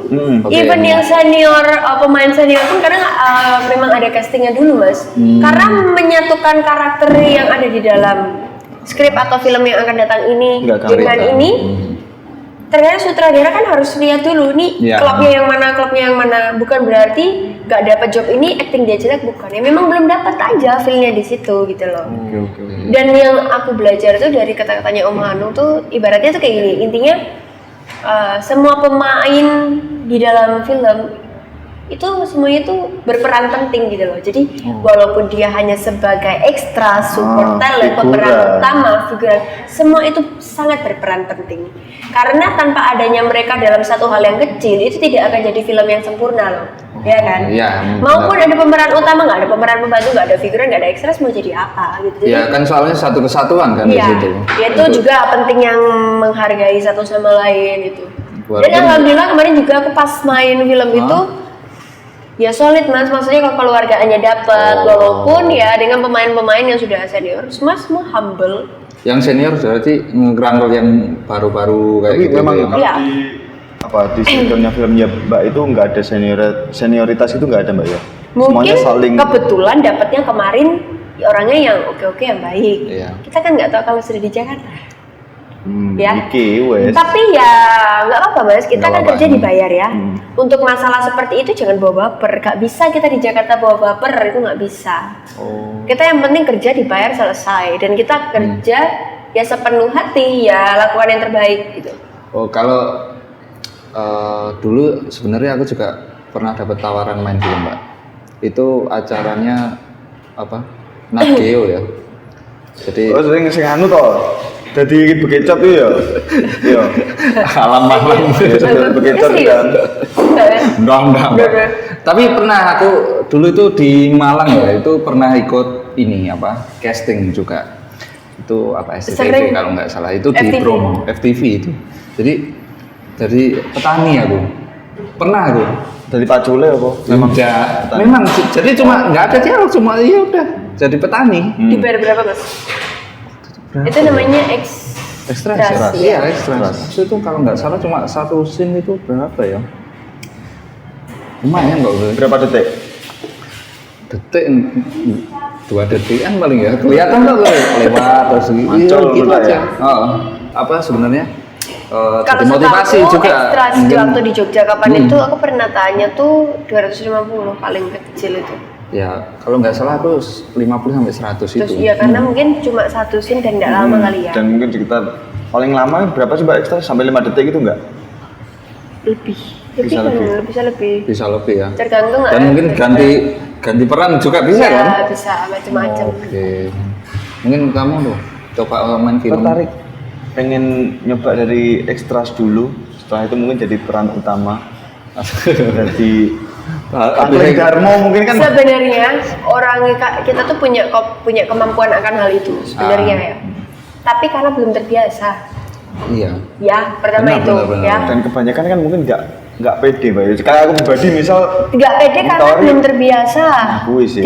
Even yang senior pemain senior pun kadang memang ada castingnya dulu mas. Karena menyatukan karakter yang ada di dalam skrip atau film yang akan datang ini dengan ini. Ternyata sutradara kan harus lihat dulu nih klubnya yang mana. Bukan berarti nggak dapat job ini acting dia jelek, bukan ya, memang belum dapat aja feelnya di situ gitu loh. Dan yang aku belajar tuh dari kata-katanya Om Hanu tuh ibaratnya tuh kayak gini, intinya semua pemain di dalam film itu semuanya tuh berperan penting gitu loh. Jadi walaupun dia hanya sebagai ekstra, support talent, pemeran utama, figuran, semua itu sangat berperan penting. Karena tanpa adanya mereka dalam satu hal yang kecil, itu tidak akan jadi film yang sempurna loh. Ya kan? Iya. Maupun ada pemeran utama, nggak ada pemeran pembantu, nggak ada figuran, nggak ada ekstra, mau jadi apa gitu. Iya kan soalnya satu kesatuan kan di Iya, situ. itu juga penting yang menghargai satu sama lain itu. Walaupun- Dan alhamdulillah kemarin juga aku pas main film itu ya solid mas, maksudnya kalau keluargaannya dapat, walaupun ya dengan pemain-pemain yang sudah senior, semua humble. Yang senior berarti ngerangkul yang baru-baru kayak Tapi gitu. memang ya. kalau Iya. di filmnya Mbak itu nggak ada senioritas itu nggak ada Mbak ya? Mungkin Semuanya saling kebetulan dapatnya kemarin orangnya yang oke-oke yang baik. Iya. Kita kan nggak tahu kalau sudah di Jakarta. Ya. Iki wes. Tapi ya nggak apa-apa mas, kita Nggak kan apa-apa. kerja dibayar ya. Untuk masalah seperti itu jangan bawa baper. Gak bisa kita di Jakarta bawa baper, itu nggak bisa. Kita yang penting kerja dibayar selesai, dan kita kerja ya sepenuh hati, ya lakukan yang terbaik gitu. Oh kalau dulu sebenarnya aku juga pernah dapat tawaran main film Mbak. Itu acaranya apa? Nat Geo ya. Jadi Oh sering anu toh. Jadi bekecot tuh ya. Iya. alam-alam. Ya, bekecot kan. Enggak. Tapi pernah aku dulu itu di Malang ya, itu pernah ikut ini apa? Casting juga. Itu apa SCTV Sering. kalau nggak salah. Itu di FTV. promo FTV itu. Jadi petani aku. Pernah aku. Dari pacule apa? Memang jadi cuma nggak ada dialog, cuma ya udah jadi petani. Dibayar berapa mas? Itu namanya Ekstra, ekstras. iya ekstra. Itu kalau nggak salah cuma satu scene itu berapa ya? Lumayan kok. Berapa detik? Detik 2 detikan paling ya. Kelihatan kok lewat terus Ancol gitu udah aja. ya? Apa sebenarnya? Kalau Jadi motivasi setahu juga. ekstras Mungkin- waktu di Jogja kapan itu aku pernah tanya tuh 250 paling kecil itu. Ya, kalau nggak salah aku 50 sampai 100 Terus itu. iya karena mungkin cuma satu scene dan tidak lama kali ya. Dan mungkin sekitar paling lama berapa sih Mbak ekstra? Sampai 5 detik itu enggak? Lebih Bisa kan, lebih. bisa lebih. Bisa lebih ya. Tergantung Dan mungkin ganti peran juga bisa ya, kan? bisa macam-macam. Oke. Mungkin kamu tuh coba main film. Tertarik pengen nyoba dari ekstras dulu, setelah itu mungkin jadi peran utama. Jadi Angling Darmo mungkin kan Sebenarnya kita tuh punya kemampuan akan hal itu sebenarnya ya. Tapi karena belum terbiasa. Iya. Ya, pertama Benar, itu benar, ya. dan kebanyakan kan mungkin nggak pede Mbak. Kayak aku pribadi misal Nggak pede karena Tori. belum terbiasa. Akui sih.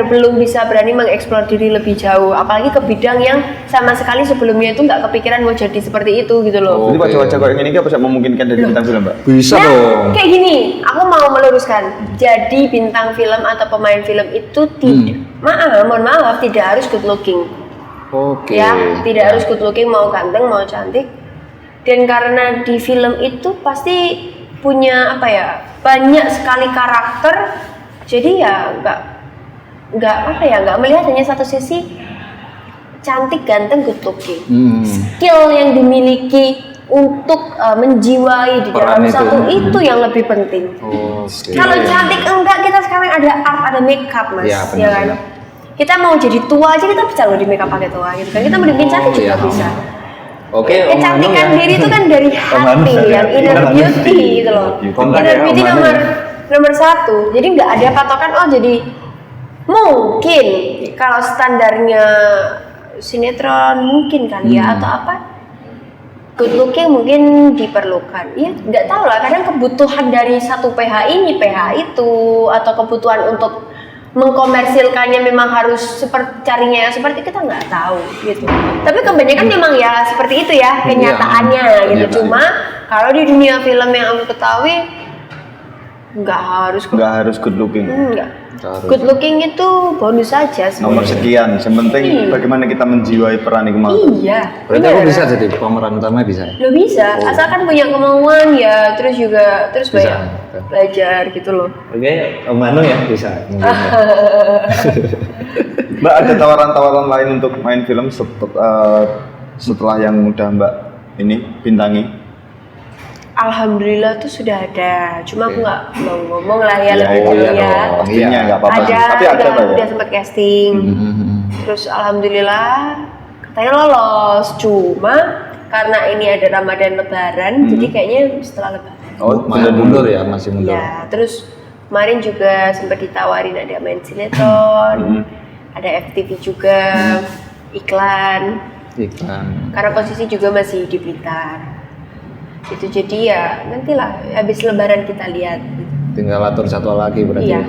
Belum bisa berani mengeksplor diri lebih jauh, apalagi ke bidang yang sama sekali sebelumnya itu nggak kepikiran mau jadi seperti itu gitu loh. jadi Oke. wajah-wajah kayak gini apa sih memungkinkan jadi bintang film Mbak? Bisa Nah, dong. kayak gini, aku mau meluruskan. Jadi bintang film atau pemain film itu tidak, mohon maaf, tidak harus good looking. Oke. Ya, tidak harus good looking, mau ganteng, mau cantik. Dan karena di film itu pasti punya apa ya, banyak sekali karakter. Jadi ya nggak melihat hanya satu sisi cantik, ganteng, good looking. Skill yang dimiliki untuk menjiwai di Peran dalam itu. satu itu yang lebih penting. Oke. Kalau cantik enggak, kita sekarang ada art, ada makeup mas, Ya, benar, ya kan? benar. Kita mau jadi tua aja kita bisa loh di makeup pakai tua gitu kan. Kita mau dibikin cantik juga iya. bisa. Oke, Om Hanung Kecantikan ya. diri itu kan dari hati, yang inner beauty gitu loh. Kontak Inner ya, beauty Om Hanung nomor satu. Jadi nggak ada patokan jadi mungkin kalau standarnya sinetron mungkin kali ya atau apa. Good looking mungkin diperlukan. Ya nggak tahu lah. Kadang kebutuhan dari satu PH ini, PH itu, atau kebutuhan untuk mengkomersilkannya memang harus carinya seperti kita nggak tahu gitu. Tapi kebanyakan memang ya seperti itu ya kenyataannya gitu. Cuma kalau di dunia film yang aku ketahui nggak harus good looking. enggak. Good looking itu bonus saja Nomor sekian, yang penting bagaimana kita menjiwai peran itu mau. Iya. Berarti aku bener. bisa jadi pemeran utama bisa. Lo bisa, asalkan punya kemauan ya, terus Bisa. banyak belajar gitu loh. Oke, Om Hanung ya bisa. Mbak ada tawaran-tawaran lain untuk main film setelah yang udah Mbak ini bintangi? Alhamdulillah tuh sudah ada, cuma aku nggak mau ngomong lah ya, lebih iya dulu dong. ya. Pastinya nggak apa-apa. Ada, Tapi ada Mbak ya? udah sempat casting. Terus alhamdulillah katanya lolos, cuma karena ini ada Ramadan Lebaran, jadi kayaknya setelah Lebaran. Oh, Masih mundur ya, masih mundur. Ya, terus kemarin juga sempat ditawarin ada main sinetron, ada FTV juga, iklan. Karena posisi juga masih di Blitar. Gitu, jadi ya nantilah habis Lebaran kita lihat. Tinggal atur jadwal lagi berarti. Iya.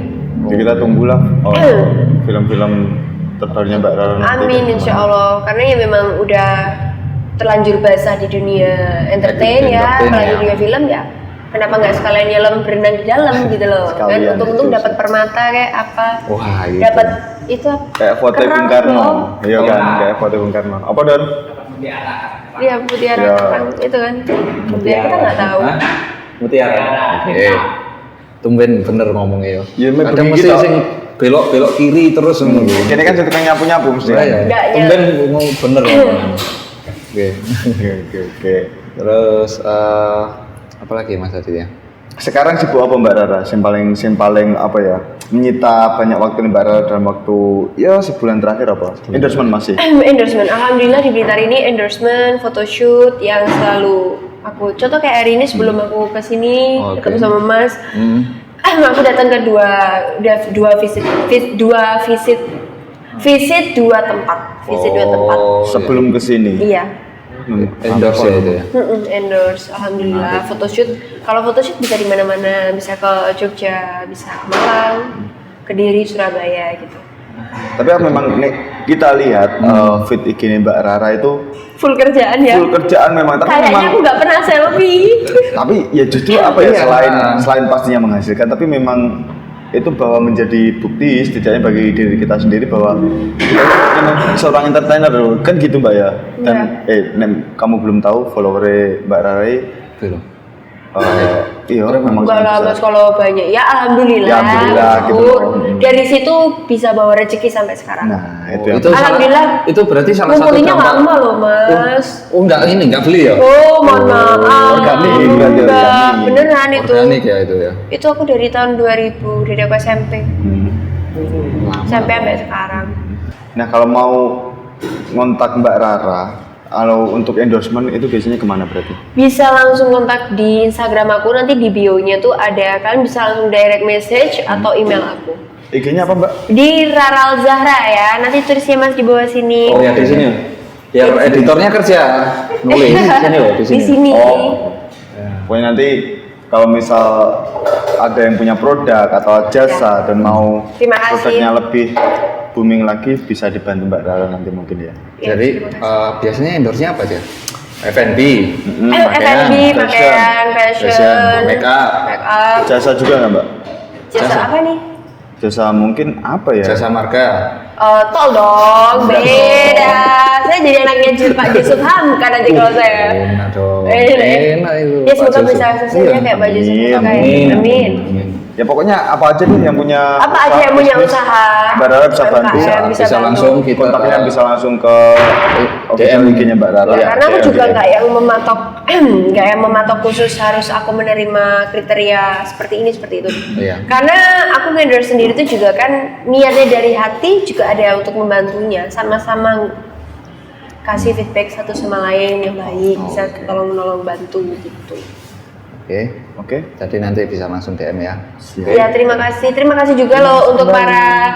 Jadi kita tunggulah film-film terbarunya Mbak Rara nanti. Amin insya Allah, karena ya memang udah terlanjur basah di dunia entertain ya, apalagi ya. dunia film ya. Kenapa nggak sekalian nyelam berenang di dalam gitu loh? Kan Sekalian, untung-untung itu dapat permata kayak apa? Wah, gitu. Dapat itu Kayak foto kerang Bung Karno. loh. Iya kan, kayak foto Bung Karno. Apa Don? Iya, mutiara Ya. kerang itu kan. Mutiara kita nggak tahu. Hah? Mutiara. Oke. Tumben bener ngomongnya ya. Ya, Ada begini mesti gitu. sing belok kiri terus ngono. Ini kan jadi nyapu-nyapu mesti. Iya ya. Enggak, ya. Tumben ngomong bener ngomongnya. Oke. Oke. Terus apa lagi Mas Adi ya? Sekarang sibuk apa Mbak Rara? Yang paling apa ya? Menyita banyak waktu nih Mbak Rara dalam waktu ya sebulan terakhir apa? Endorsement masih. Endorsement, alhamdulillah di Blitar ini endorsement, photoshoot yang selalu aku contoh kayak hari ini sebelum aku kesini Oke. ketemu sama Mas, aku datang ke dua visit dua tempat. Sebelum kesini. Iya. Endorse ya itu ya. Endorse, alhamdulillah. Photoshoot, kalau photoshoot bisa di mana-mana, bisa ke Jogja, bisa ke Malang, Kediri, Surabaya gitu. Tapi memang nih kita lihat feed IG Mbak Rara itu Full kerjaan ya. full kerjaan memang. Tapi Kayaknya memang aku nggak pernah selfie. tapi ya justru apa ya Iya. selain pastinya menghasilkan, tapi memang itu bahwa menjadi bukti setidaknya bagi diri kita sendiri bahwa kita memang seorang entertainer loh. Kan gitu Mbak ya. Dan kamu belum tahu follower Mbak Rara Belum. iya memang Enggak sangat lah besar. Mas, kalau banyak ya alhamdulillah. Ya, alhamdulillah, gitu. Dari situ bisa bawa rezeki sampai sekarang. Nah itu yang Itu Alhamdulillah. itu berarti salah satu Ngumpulinnya dampak. lama loh Mas. Oh enggak beli ya? Oh mohon maaf. organik, berarti Enggak, organik. beneran itu. Organik ya itu ya. Itu aku dari tahun 2000, dari aku SMP. Lama. Sampai sekarang. Nah kalau mau ngontak Mbak Rara, kalau untuk endorsement itu biasanya kemana berarti? Bisa langsung kontak di Instagram aku, nanti di bio-nya tuh ada, kalian bisa langsung direct message atau email aku. IG-nya apa Mbak? Di Raral Zahra ya, nanti tulisnya Mas di bawah sini. Oh ya di sini. Biar editornya kerja nulis di sini loh, di sini. Di sini. Oh. Pokoknya nanti kalau misal ada yang punya produk atau jasa dan mau Terima kasih. produknya lebih booming lagi, bisa dibantu Mbak Rara nanti mungkin ya. Ya, Jadi terima kasih. biasanya endorse-nya apa aja? F&B, F&B, pakaian, fashion, make up. Jasa juga nggak Mbak? Jasa apa nih? Jasa mungkin apa ya? Jasa marga. Tol dong, beda. Saya jadi anaknya Pak Yusuf Hamka nanti kalau saya. Enak dong. Enak. Enak itu. Ya semoga Pak Yusuf. bisa suksesnya kayak Pak Yusuf Hamka. Amin. Amin. Ya pokoknya apa aja deh yang punya Apa aja yang punya bisnis, usaha? Mbak Rara bisa bantu. UMKM Bisa bantu. langsung kita Kontaknya bisa langsung ke official DM. IG-nya Mbak Rara. Ya, karena aku DM, juga DM. nggak yang mematok, nggak yang mematok khusus harus aku menerima kriteria seperti ini seperti itu. Iya. Karena aku endorse sendiri itu juga kan niatnya dari hati, juga ada untuk membantunya, sama-sama kasih feedback satu sama lain yang baik, bisa tolong menolong bantu gitu. Oke. Jadi nanti bisa langsung DM ya. Ya terima kasih juga loh untuk para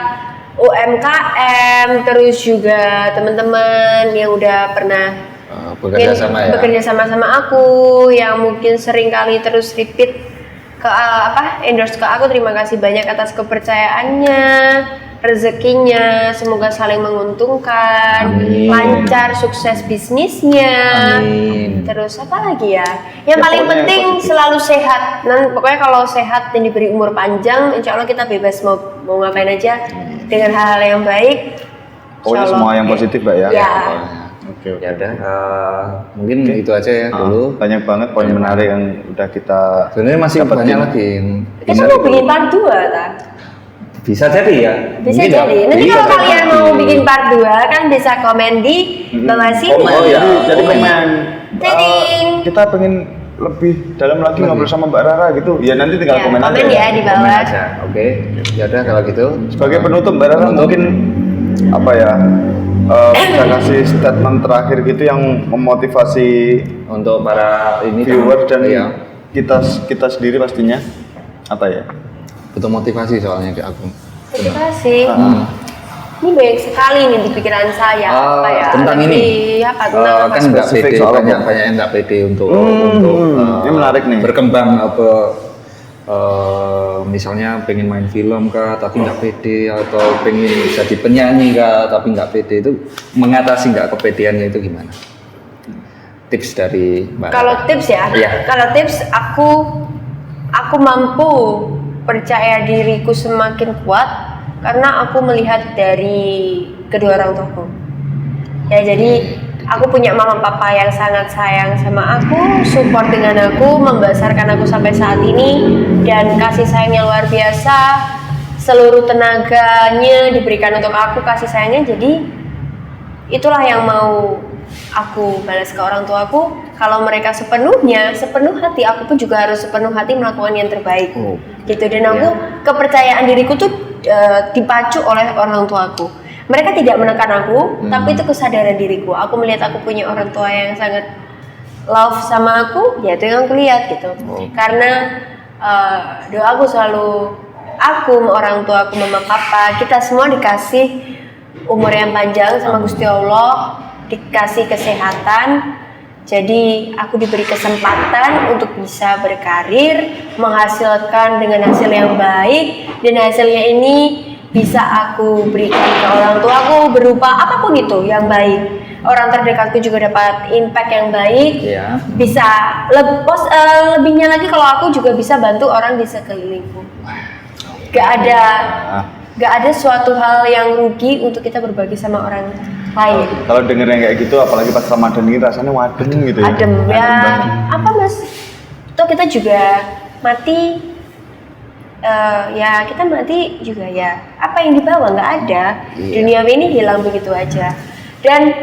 UMKM, terus juga teman-teman yang udah pernah Bekerja sama ya. bekerja sama aku, yang mungkin sering kali terus repeat ke endorse ke aku. Terima kasih banyak atas kepercayaannya, rezekinya, semoga saling menguntungkan, Amin. lancar sukses bisnisnya. Amin. Terus apa lagi ya? Yang Ya, paling pokoknya yang penting positif. selalu sehat. Pokoknya kalau sehat dan diberi umur panjang, insya Allah kita bebas mau ngapain aja dengan hal-hal yang baik. Pokoknya Insya Allah. semua yang positif Mbak ya. Ya. Oke. Ya udah, mungkin itu aja ya dulu. Banyak banget poin menarik yang udah kita Sebenarnya masih dapetin. banyak lagi yang Kita mau bikin part 2 tak? bisa jadi ya. Bisa Mungkin jadi. ya. Nanti Bisa kalau jadi. kalian mau bikin part 2 kan bisa komen di bawah sini. Komen, oh iya. Jadi komen. Tading. Kita pengen lebih dalam lagi ngobrol sama Mbak Rara gitu, ya nanti tinggal komen aja. Komen ya di bawah. Komen aja. Oke. Ya udah kalau gitu. Sebagai penutup Mbak Rara mungkin apa ya? Bisa kasih statement terakhir gitu yang memotivasi untuk para ini viewer dan iya. kita sendiri pastinya apa ya? Butuh motivasi soalnya kayak aku. Motivasi. Ini banyak sekali nih di pikiran saya. Apa ya? Tentang ini. Apa tentang apa? Kan nggak spesifik pede, soal banyak apa? yang nggak pede untuk ini menarik nih. berkembang apa misalnya pengen main film kah tapi nggak pede, atau pengen jadi penyanyi kah tapi nggak pede, itu mengatasi nggak kepedeannya itu gimana? Tips dari Mbak Kalau Rara. tips ya, Iya. kalau tips aku mampu percaya diriku semakin kuat karena aku melihat dari kedua orang tuaku. Ya jadi aku punya mama papa yang sangat sayang sama aku, support dengan aku, membesarkan aku sampai saat ini, dan kasih sayangnya luar biasa. Seluruh tenaganya diberikan untuk aku, kasih sayangnya. Jadi itulah yang mau aku balas ke orang tuaku. Kalau mereka sepenuh hati, aku pun juga harus sepenuh hati melakukan yang terbaik. Gitu. Dan aku kepercayaan diriku tuh dipacu oleh orang tuaku. Mereka tidak menekan aku, tapi itu kesadaran diriku. Aku melihat aku punya orang tua yang sangat love sama aku, ya itu yang aku lihat gitu. Karena doaku selalu, aku, orang tua aku, mama papa, kita semua dikasih umur yang panjang sama Gusti Allah, dikasih kesehatan. Jadi aku diberi kesempatan untuk bisa berkarir, menghasilkan dengan hasil yang baik, dan hasilnya ini bisa aku berikan ke orang tuaku berupa apapun itu yang baik. Orang terdekatku juga dapat impact yang baik. Iya. Bisa lebihnya lagi kalau aku juga bisa bantu orang di sekelilingku. Gak ada suatu hal yang rugi untuk kita berbagi sama orang lain. Kalau denger yang kayak gitu, apalagi pas Ramadan ini rasanya wadem gitu ya. Adem ya. Apa mas? Toh kita juga mati. Ya kita mati juga ya. Apa yang dibawa nggak ada. Dunia ini hilang begitu aja. Dan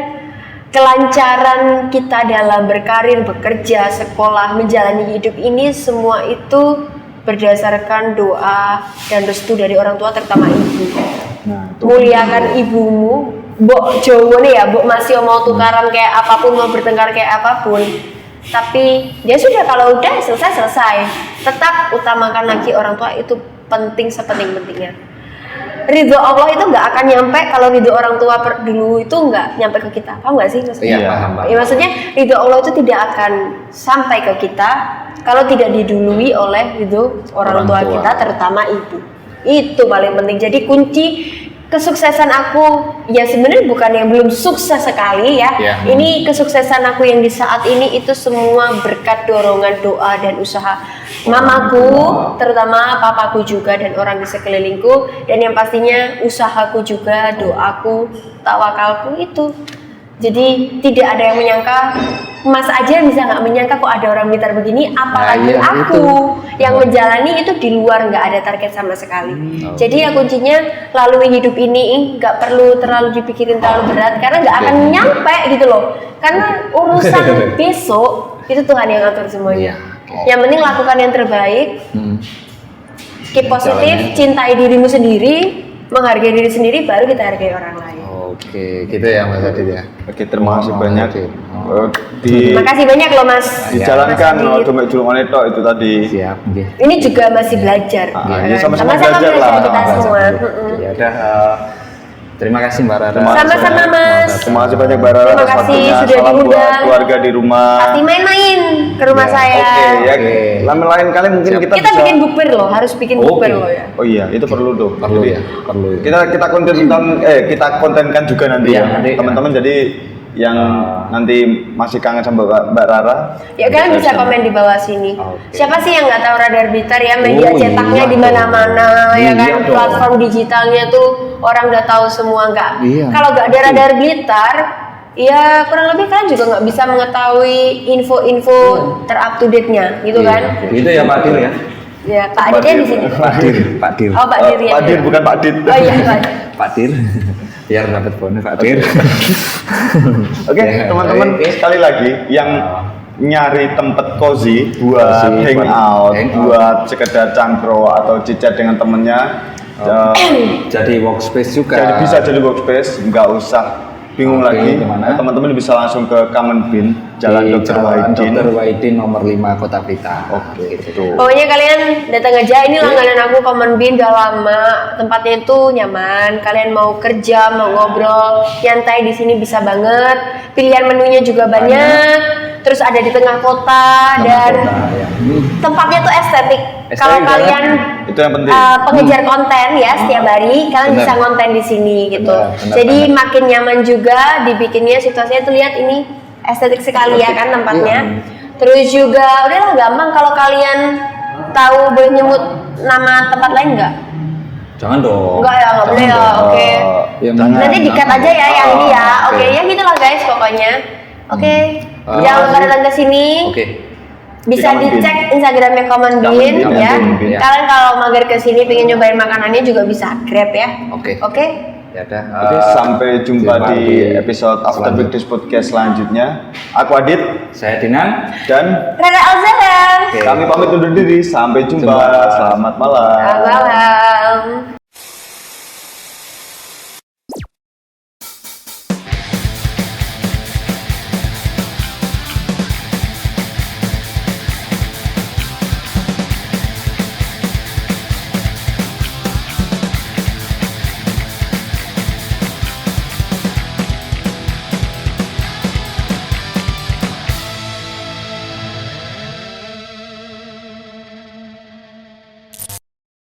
kelancaran kita dalam berkarir, bekerja, sekolah, menjalani hidup ini semua itu berdasarkan doa dan restu dari orang tua, terutama ibu. Muliakan ibumu. Mbok Jowo nih ya, mbok masih mau tukaran kayak apapun, mau bertengkar kayak apapun. Tapi ya sudah, kalau udah selesai. Tetap utamakan lagi orang tua, itu penting sepenting-pentingnya. Ridho Allah itu nggak akan nyampe kalau ridho orang tua dulu itu nggak nyampe ke kita. Paham nggak sih maksudnya? Iya, paham. Ya, maksudnya ridho Allah itu tidak akan sampai ke kita kalau tidak didului oleh ridho orang tua kita, terutama ibu. Itu paling penting. Jadi kunci kesuksesan aku ya sebenarnya bukan yang belum sukses sekali ya. Ini kesuksesan aku yang di saat ini itu semua berkat dorongan doa dan usaha mamaku, terutama papaku juga, dan orang di sekelilingku, dan yang pastinya usahaku juga, doaku, tawakalku itu. Jadi tidak ada yang menyangka, Mas aja bisa nggak menyangka kok ada orang Blitar begini, apalagi aku yang menjalani itu di luar, nggak ada target sama sekali. Jadi ya kuncinya lalui hidup ini nggak perlu terlalu dipikirin terlalu berat, karena nggak akan nyampe gitu loh. Karena urusan besok itu Tuhan yang atur semuanya. Yang penting lakukan yang terbaik, keep positif, cintai dirimu sendiri, menghargai diri sendiri, baru kita hargai orang lain. Oke, gitu ya Mas Adit ya. Oke, terima kasih banyak. Terima kasih banyak loh Mas. Dijalankan dompet julungan itu tadi. Siap. Ini juga masih belajar. Ya, sama-sama belajar lah. Kita semua. Ya udah. Terima kasih Mbak Rara. Sama-sama Mas. Terima kasih banyak Mbak Rara. Terima kasih sudah Salam buat diundang. keluarga di rumah. Pasti main-main ke rumah saya. Oke, ya. Lain kali mungkin kita Kita bisa bikin bukber loh, harus bikin bukber loh ya. Oh iya, itu perlu dong. Perlu Jadi, ya, perlu. Kita kita kontenkan juga nanti Iya, ya. nanti, Teman-teman jadi yang nanti masih kangen sama Mbak Rara. Ya kalian bisa komen di bawah sini. Siapa sih yang nggak tahu Radar Blitar ya? Media cetaknya di mana-mana ya kan, platform digitalnya tuh orang udah tahu semua nggak. Kalau nggak ada Radar Blitar, ya kurang lebih kalian juga nggak bisa mengetahui info-info terup to date-nya, gitu kan? Itu ya Pak Dir ya. Ya Pak Aditnya di sini. Pak Dir. Oh Pak Dir ya. Pak Dir bukan Pak Dit. Oh iya Pak. Pak Dir. Biar dapat bonus Pak Dir. Oke, teman-teman sekali lagi yang nyari tempat cozy, buat Cozy, hangout, hangout. buat sekedar cangkro atau cicat dengan temennya. Jadi workspace juga. Jadi bisa jadi workspace, nggak usah bingung Oke, lagi. kemana? Teman-teman bisa langsung ke Common Bin, Jalan Di Dr. Jalan Wahidin. Dr. Wahidin nomor 5 Kota Blitar. Oke, gitu. Pokoknya kalian datang aja, ini langganan aku Common Bin udah lama. Tempatnya itu nyaman. Kalian mau kerja, mau ngobrol, nyantai di sini bisa banget. Pilihan menunya juga banyak. Terus ada di tengah kota dan Ya. tempatnya tuh estetik. Kalau Estetik, kalian Itu yang penting. pengejar konten ya setiap hari, kalian Bener. bisa konten di sini gitu. Bener, Jadi bener. makin nyaman juga dibikinnya, situasinya tuh lihat ini estetik sekali ya kan tempatnya. Terus juga udahlah gampang, kalau kalian tahu boleh nyebut nama tempat lain nggak? Jangan dong. Enggak ya, nggak boleh ya. Oke. Ya, Nanti dikat aja ya yang ini ya. Oke, Oke. ya gitulah guys pokoknya. Oke. Hmm. Jangan lupa datang ke sini. Oke. Bisa Di Common Bin. dicek Instagramnya Common Bin Common ya. Bin, ya. Kalian kalau mager ke sini pengen nyobain makanannya juga bisa Grab ya. Oke. Oke. Ya udah. Oke, sampai jumpa di episode After selanjutnya. Big Dish Podcast selanjutnya. Aku Adit Saya Dinan. dan Rara Alzaran. Oke. kami pamit undur diri. Sampai jumpa. Jumpa. Selamat malam. Selamat malam.